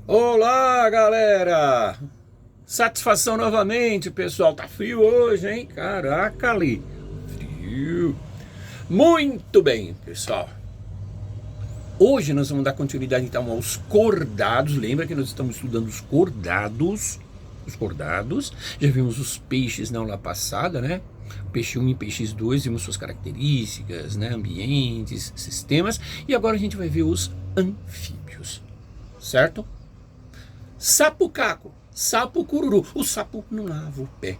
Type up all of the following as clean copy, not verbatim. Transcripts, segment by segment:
Olá, galera! Satisfação novamente, pessoal. Tá frio hoje, hein? Caraca, ali. Frio. Muito bem, pessoal. Hoje nós vamos dar continuidade então aos cordados. Lembra que nós estamos estudando os cordados? Os cordados. Já vimos os peixes na aula passada, né? Peixe 1 e peixe 2, vimos suas características, né? Ambientes, sistemas. E agora a gente vai ver os anfíbios, certo? Sapo caco, sapo cururu. O sapo não lava o pé.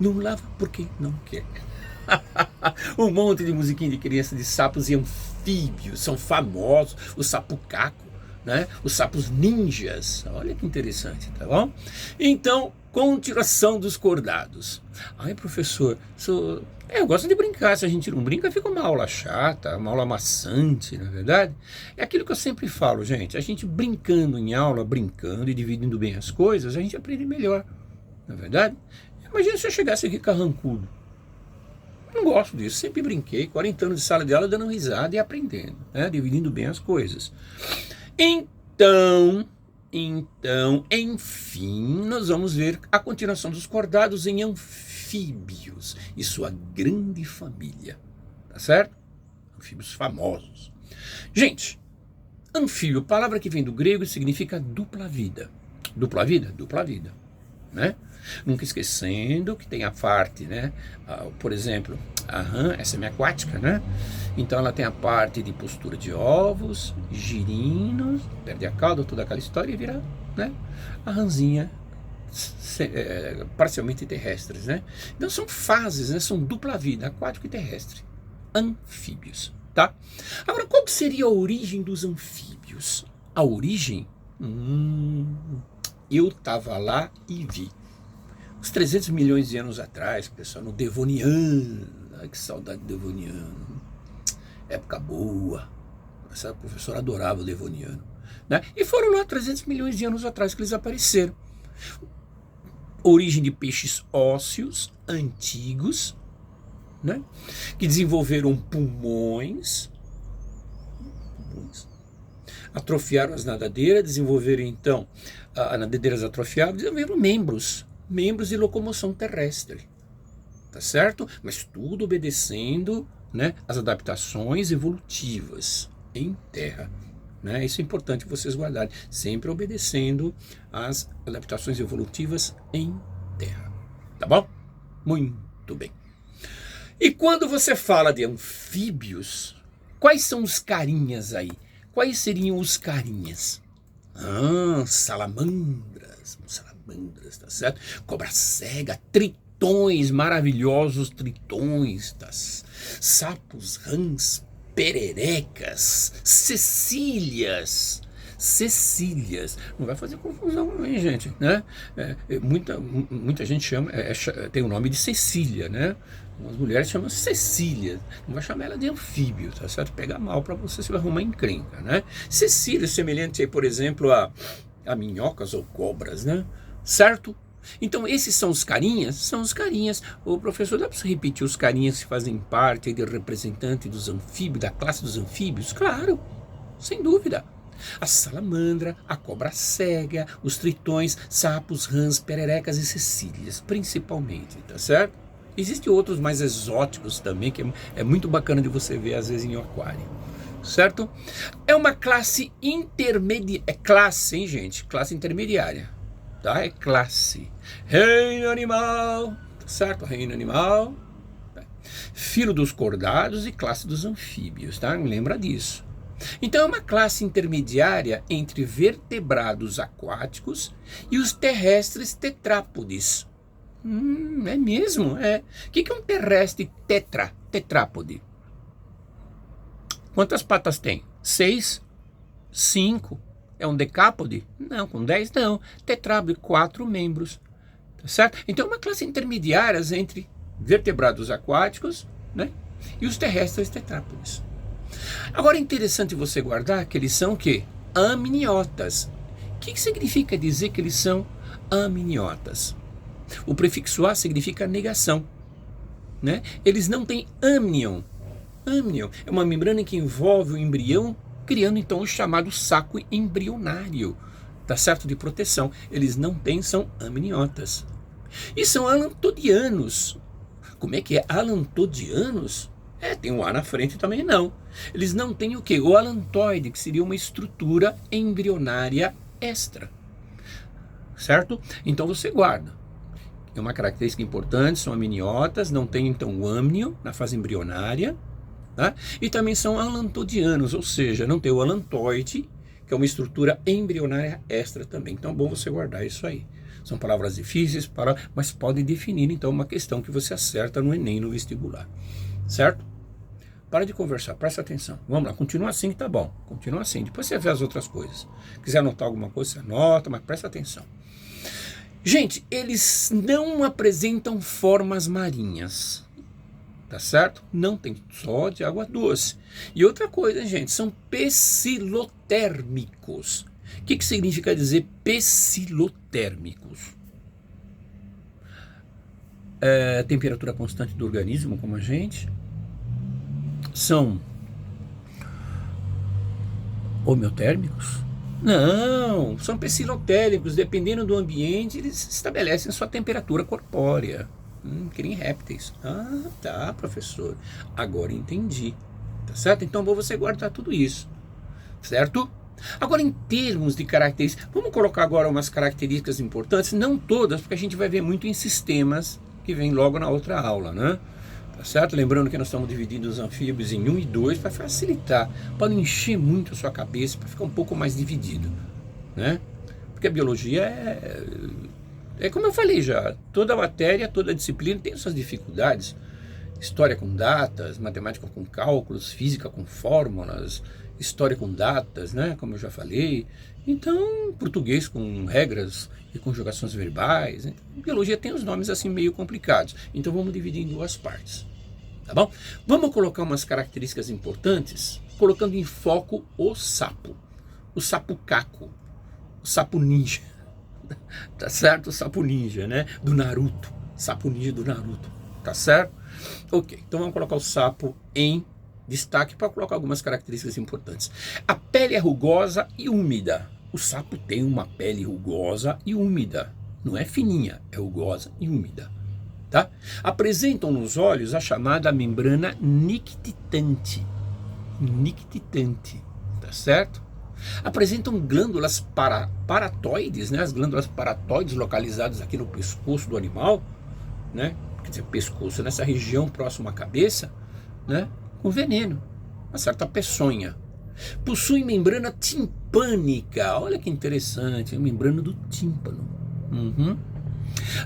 Não lava porque não quer. Um monte de musiquinha de criança de sapos e anfíbios são famosos. O sapo caco, né? Os sapos ninjas. Olha que interessante, tá bom? Então, continuação dos cordados. Ai, professor, eu gosto de brincar. Se a gente não brinca, fica uma aula chata, uma aula maçante, não é verdade? É aquilo que eu sempre falo, gente. A gente brincando em aula, brincando e dividindo bem as coisas, a gente aprende melhor, não é verdade? Imagina se eu chegasse aqui carrancudo. Não gosto disso, sempre brinquei, 40 anos de sala de aula dando risada e aprendendo, né? Dividindo bem as coisas. Então, enfim, nós vamos ver a continuação dos cordados em anfíbios e sua grande família, tá certo? Anfíbios famosos. Gente, anfíbio, palavra que vem do grego e significa dupla vida. Dupla vida? Dupla vida, né? Nunca esquecendo que tem a parte, né? Por exemplo, a rã é semiaquática, né? Então ela tem a parte de postura de ovos, girinos, perde a cauda, toda aquela história e vira, né? A rãzinha parcialmente terrestres, né? Então são fases, né? São dupla vida, aquático e terrestre. Anfíbios, tá? Agora, qual que seria a origem dos anfíbios? A origem? Eu tava lá e vi. Uns 300 milhões de anos atrás, pessoal, no Devoniano. Ai, que saudade do Devoniano. Época boa. Essa professora adorava o Devoniano, né? E foram lá 300 milhões de anos atrás que eles apareceram. Origem de peixes ósseos antigos, né? Que desenvolveram pulmões. Atrofiaram as nadadeiras, desenvolveram então as nadadeiras atrofiadas, desenvolveram membros de locomoção terrestre, tá certo? Mas tudo obedecendo, né, as adaptações evolutivas em terra, né? Isso é importante vocês guardarem, sempre obedecendo as adaptações evolutivas em terra, tá bom? Muito bem. E quando você fala de anfíbios, quais são os carinhas aí? Quais seriam os carinhas? Salamandras, tá certo? Cobra cega, tritões, maravilhosos tritões, tá? Sapos, rãs, pererecas, cecílias. Não vai fazer confusão não, hein, gente, né? Muita gente chama, tem o nome de Cecília, né? As mulheres chamam Cecília, não vai chamar ela de anfíbio, tá certo? Pega mal para você, se vai arrumar encrenca, né? Cecília, semelhante aí, por exemplo, a minhocas ou cobras, né? Certo? Então esses são os carinhas? São os carinhas. Ô professor, dá para você repetir os carinhas que fazem parte de representante dos anfíbios, da classe dos anfíbios? Claro, sem dúvida. A salamandra, a cobra cega, os tritões, sapos, rãs, pererecas e cecílias, principalmente, tá certo? Existem outros mais exóticos também, que é muito bacana de você ver às vezes em um aquário, certo? É uma classe intermediária, é classe, hein, gente? Classe intermediária, tá? É classe. Reino animal, certo? Reino animal, filo dos cordados e classe dos anfíbios, tá? Lembra disso. Então é uma classe intermediária entre vertebrados aquáticos e os terrestres tetrápodes. É mesmo? É. O que é um terrestre tetrápode? Quantas patas tem? 6? 5? É um decápode? Não, com 10 não. Tetrápode, 4 membros. Tá certo? Então é uma classe intermediária entre vertebrados aquáticos, né, e os terrestres tetrápodes. Agora é interessante você guardar que eles são o quê? Amniotas. O que significa dizer que eles são amniotas? O prefixo a significa negação, né? Eles não têm amnion. Amnion é uma membrana que envolve o embrião, criando então o chamado saco embrionário, tá certo? De proteção. Eles não têm, são amniotas. E são alantodianos. Como é que é? Alantodianos? Tem um A na frente também não. Eles não têm o quê? O alantoide, que seria uma estrutura embrionária extra. Certo? Então você guarda. É uma característica importante, são amniotas, não tem então o amnio na fase embrionária. Tá? E também são alantodianos, ou seja, não tem o alantoide, que é uma estrutura embrionária extra também. Então é bom você guardar isso aí. São palavras difíceis, mas podem definir então uma questão que você acerta no Enem, no vestibular. Certo? Para de conversar, presta atenção. Vamos lá, continua assim que tá bom. Continua assim, depois você vê as outras coisas. Quiser anotar alguma coisa, você anota, mas presta atenção. Gente, eles não apresentam formas marinhas. Tá certo? Não tem, só de água doce. E outra coisa, gente, são pecilotérmicos. O que significa dizer pecilotérmicos? Temperatura constante do organismo, como a gente. São homeotérmicos? Não, são pecilotérmicos. Dependendo do ambiente, eles estabelecem sua temperatura corpórea. Que nem répteis. Ah, tá, professor. Agora entendi. Tá certo? Então vou você guardar tudo isso. Certo? Agora, em termos de características, vamos colocar agora umas características importantes, não todas, porque a gente vai ver muito em sistemas que vem logo na outra aula, né? Tá certo? Lembrando que nós estamos dividindo os anfíbios em 1 e 2 para facilitar, para não encher muito a sua cabeça, para ficar um pouco mais dividido, né? Porque a biologia é como eu falei já, toda matéria, toda disciplina tem suas dificuldades. História com datas, matemática com cálculos, física com fórmulas, história com datas, né, como eu já falei. Então, português com regras e conjugações verbais. Então, biologia tem os nomes assim meio complicados. Então vamos dividir em duas partes, tá bom? Vamos colocar umas características importantes, colocando em foco o sapo caco, o sapo ninja. Tá certo? O sapo ninja, né? Do Naruto. Sapo ninja do Naruto. Tá certo? Ok, então vamos colocar o sapo em destaque para colocar algumas características importantes. A pele é rugosa e úmida. O sapo tem uma pele rugosa e úmida. Não é fininha, é rugosa e úmida. Tá? Apresentam nos olhos a chamada membrana nictitante. Nictitante. Tá certo? Apresentam glândulas paratoides, né? As glândulas paratoides localizadas aqui no pescoço do animal, né? Quer dizer, pescoço nessa região próxima à cabeça, né? Com veneno, uma certa peçonha. Possui membrana timpânica, olha que interessante, a membrana do tímpano.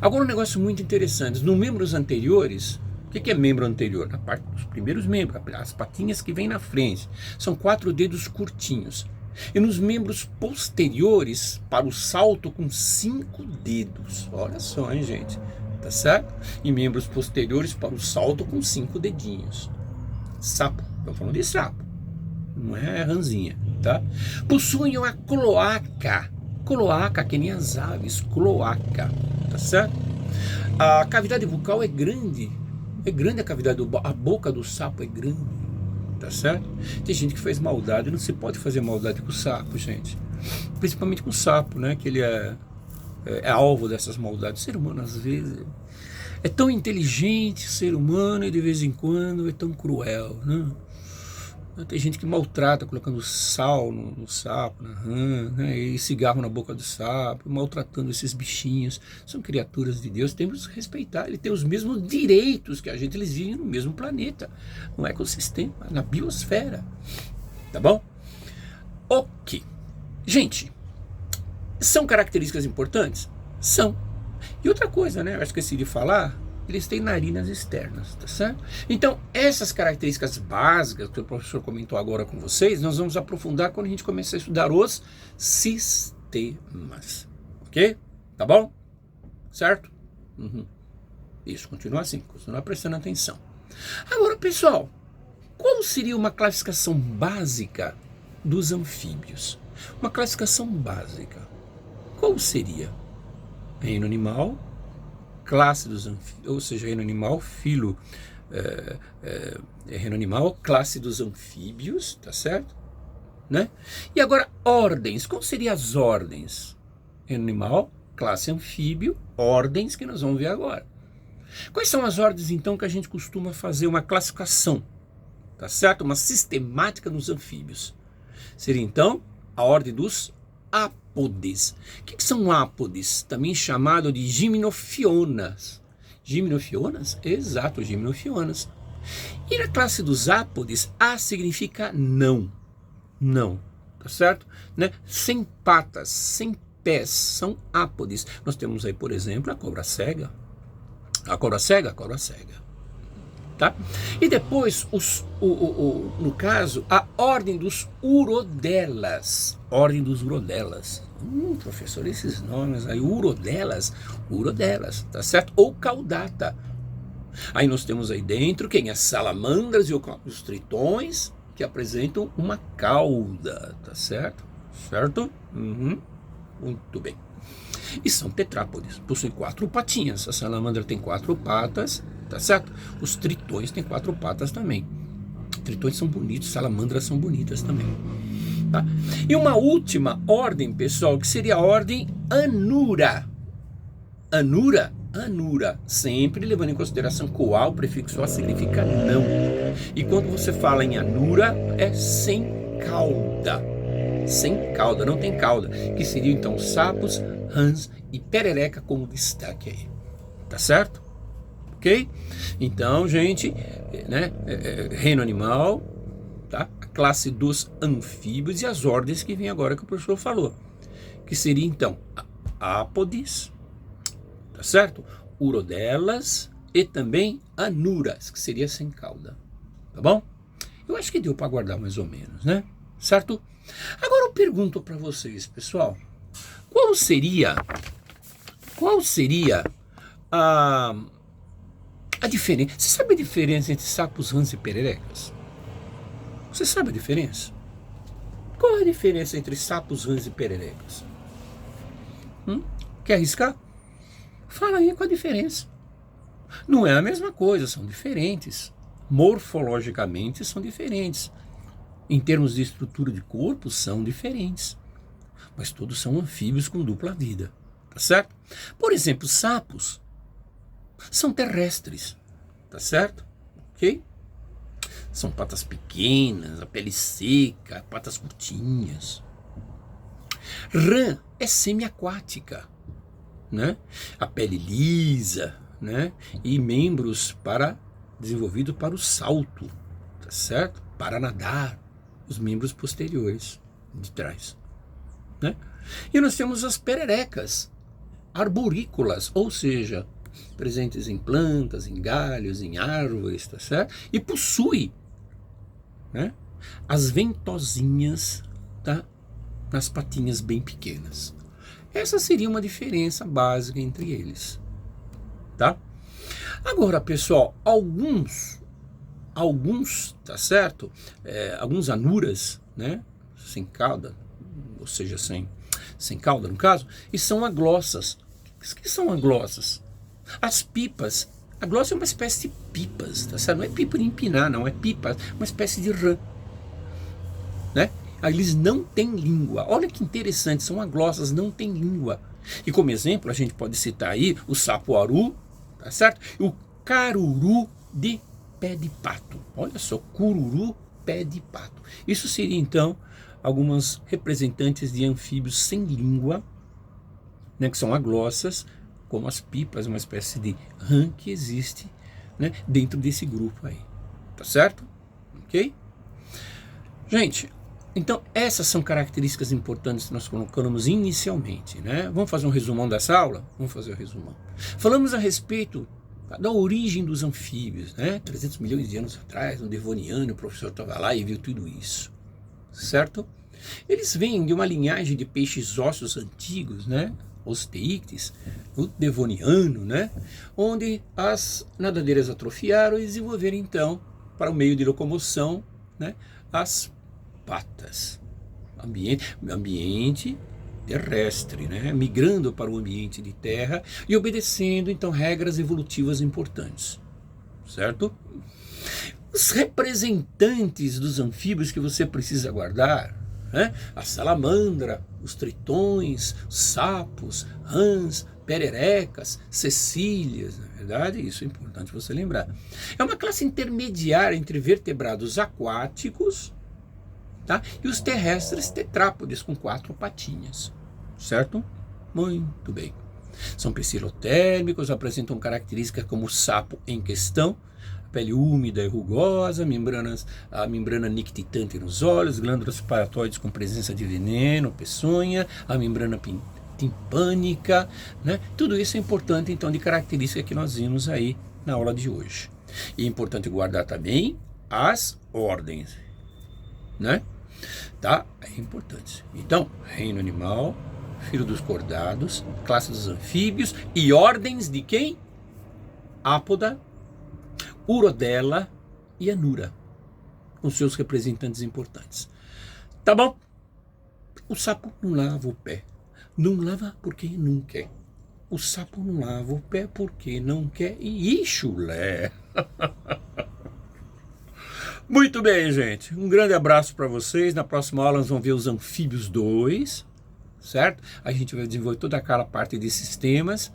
Agora um negócio muito interessante, nos membros anteriores, o que é membro anterior? Na parte dos primeiros membros, as patinhas que vêm na frente, são 4 dedos curtinhos. E nos membros posteriores, para o salto com 5 dedos. Olha só, hein, gente? Tá certo? E membros posteriores para o salto com 5 dedinhos. Sapo. Estamos falando de sapo. Não é ranzinha, tá? Possuem uma cloaca. Cloaca, que nem as aves. Cloaca. Tá certo? A cavidade bucal é grande. É grande a cavidade. A boca do sapo é grande. Tá certo? Tem gente que faz maldade, não se pode fazer maldade com o sapo, gente. Principalmente com o sapo, né? Que ele é alvo dessas maldades. O ser humano, às vezes, é tão inteligente, o ser humano, e de vez em quando é tão cruel, né? Tem gente que maltrata, colocando sal no sapo, na rã, né? E cigarro na boca do sapo, maltratando esses bichinhos. São criaturas de Deus, temos que respeitar. Ele tem os mesmos direitos que a gente, eles vivem no mesmo planeta, no ecossistema, na biosfera. Tá bom? Ok. Gente, são características importantes? São. E outra coisa, né? Eu esqueci de falar. Eles têm narinas externas, tá certo? Então, essas características básicas que o professor comentou agora com vocês, nós vamos aprofundar quando a gente começar a estudar os sistemas, ok? Tá bom? Certo? Isso, continua assim, continua prestando atenção. Agora, pessoal, qual seria uma classificação básica dos anfíbios? Uma classificação básica. Qual seria? Reino animal, classe dos anfíbios, ou seja, reino animal, filo, reino animal, classe dos anfíbios, tá certo? né? E agora, ordens. Quais seriam as ordens? Reino animal, classe anfíbio, ordens que nós vamos ver agora. Quais são as ordens, então, que a gente costuma fazer uma classificação, tá certo? Uma sistemática nos anfíbios. Seria, então, a ordem dos ápodes. O que são ápodes? Também chamado de gimnofionas. Gimnofionas? Exato, gimnofionas. E na classe dos ápodes, A significa não. Não, tá certo? Né? Sem patas, sem pés, são ápodes. Nós temos aí, por exemplo, a cobra cega. A cobra cega, tá? E depois, no caso, a ordem dos urodelas. Ordem dos urodelas. Professor, esses nomes aí, urodelas, tá certo? Ou caudata. Aí nós temos aí dentro quem? As salamandras e os tritões, que apresentam uma cauda, tá certo? Certo? Muito bem. E são tetrápodes, possuem 4 patinhas. A salamandra tem 4 patas, tá certo? Os tritões têm 4 patas também. Tritões são bonitos, salamandras são bonitas também. Tá? E uma última ordem, pessoal, que seria a ordem Anura. Anura, sempre levando em consideração que o A, o prefixo A, significa não. E quando você fala em Anura, é sem cauda. Sem cauda, não tem cauda. Que seriam então sapos, rãs e perereca como destaque aí. Tá certo? Ok? Então, gente, né, reino animal, tá? A classe dos anfíbios e as ordens que vem agora que o professor falou. Que seria então ápodes, tá certo? Urodelas e também anuras, que seria sem cauda. Tá bom? Eu acho que deu para guardar mais ou menos, né? Certo? Agora eu pergunto para vocês, pessoal, qual seria a diferença? Você sabe a diferença entre sapos, rãs e pererecas? Você sabe a diferença? Qual é a diferença entre sapos, rãs e pererecas? Quer arriscar? Fala aí qual a diferença. Não é a mesma coisa, são diferentes. Morfologicamente são diferentes. Em termos de estrutura de corpo, são diferentes. Mas todos são anfíbios com dupla vida. Tá certo? Por exemplo, sapos são terrestres. Tá certo? Ok? São patas pequenas, a pele seca, patas curtinhas. Rã é semiaquática, né? A pele lisa, né? E membros desenvolvidos para o salto, tá certo? Para nadar, os membros posteriores de trás, né? E nós temos as pererecas arborícolas, ou seja, presentes em plantas, em galhos, em árvores, tá certo? E possui, né, as ventosinhas, tá, nas patinhas bem pequenas. Essa seria uma diferença básica entre eles, tá? Agora, pessoal, alguns, tá certo? Alguns anuras, né, sem cauda, ou seja, sem cauda no caso, e são aglossas. O que são aglossas? As pipas. A glossa é uma espécie de pipas, tá certo? Não é pipa de empinar, não, é pipa, uma espécie de rã, né? Eles não têm língua. Olha que interessante, são aglossas, não têm língua. E como exemplo, a gente pode citar aí o sapo-aru, tá certo? E o caruru de pé de pato. Olha só, cururu, pé de pato. Isso seria, então, algumas representantes de anfíbios sem língua, né, que são aglossas, como as pipas, uma espécie de rã que existe, né, dentro desse grupo aí. Tá certo? Ok? Gente, então essas são características importantes que nós colocamos inicialmente, né? Vamos fazer um resumão dessa aula? Vamos fazer o resumão. Falamos a respeito da origem dos anfíbios, né? 300 milhões de anos atrás, no Devoniano, o professor estava lá e viu tudo isso, certo? Eles vêm de uma linhagem de peixes ósseos antigos, né? Os teíctes, o Devoniano, né? Onde as nadadeiras atrofiaram e desenvolveram então, para o meio de locomoção, né, as patas. Ambiente terrestre, né? Migrando para o ambiente de terra e obedecendo então regras evolutivas importantes, certo? Os representantes dos anfíbios que você precisa guardar, né? A salamandra, os tritões, sapos, rãs, pererecas, cecílias, na verdade, isso é importante você lembrar. É uma classe intermediária entre vertebrados aquáticos, tá? E os terrestres tetrápodes com 4 patinhas, certo? Muito bem. São psilotérmicos, apresentam características como o sapo em questão, pele úmida e rugosa, a membrana nictitante nos olhos, glândulas paratoides com presença de veneno, peçonha, a membrana timpânica, né? Tudo isso é importante, então, de característica que nós vimos aí na aula de hoje. E é importante guardar também as ordens, né? Tá? É importante. Então, reino animal, filho dos cordados, classe dos anfíbios e ordens de quem? Ápoda, Urodela e Anura, com seus representantes importantes. Tá bom? O sapo não lava o pé. Não lava porque não quer. O sapo não lava o pé porque não quer. E chulé. Muito bem, gente. Um grande abraço para vocês. Na próxima aula nós vamos ver os anfíbios 2, certo? A gente vai desenvolver toda aquela parte de sistemas,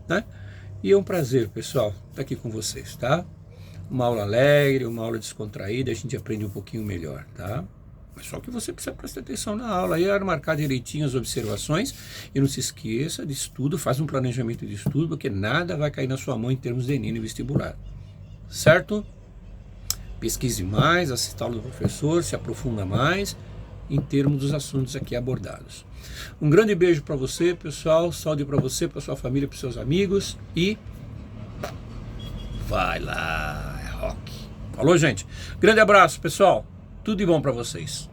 né? E é um prazer, pessoal, estar aqui com vocês, tá? Uma aula alegre, uma aula descontraída, a gente aprende um pouquinho melhor, tá? Mas só que você precisa prestar atenção na aula, aí marcar direitinho as observações e não se esqueça de estudo, faz um planejamento de estudo, porque nada vai cair na sua mão em termos de Enem e vestibular, certo? Pesquise mais, assista a aula do professor, se aprofunda mais em termos dos assuntos aqui abordados. Um grande beijo para você, pessoal, saúde para você, para sua família, para seus amigos e vai lá, é rock. Falou, gente? Grande abraço, pessoal. Tudo de bom para vocês.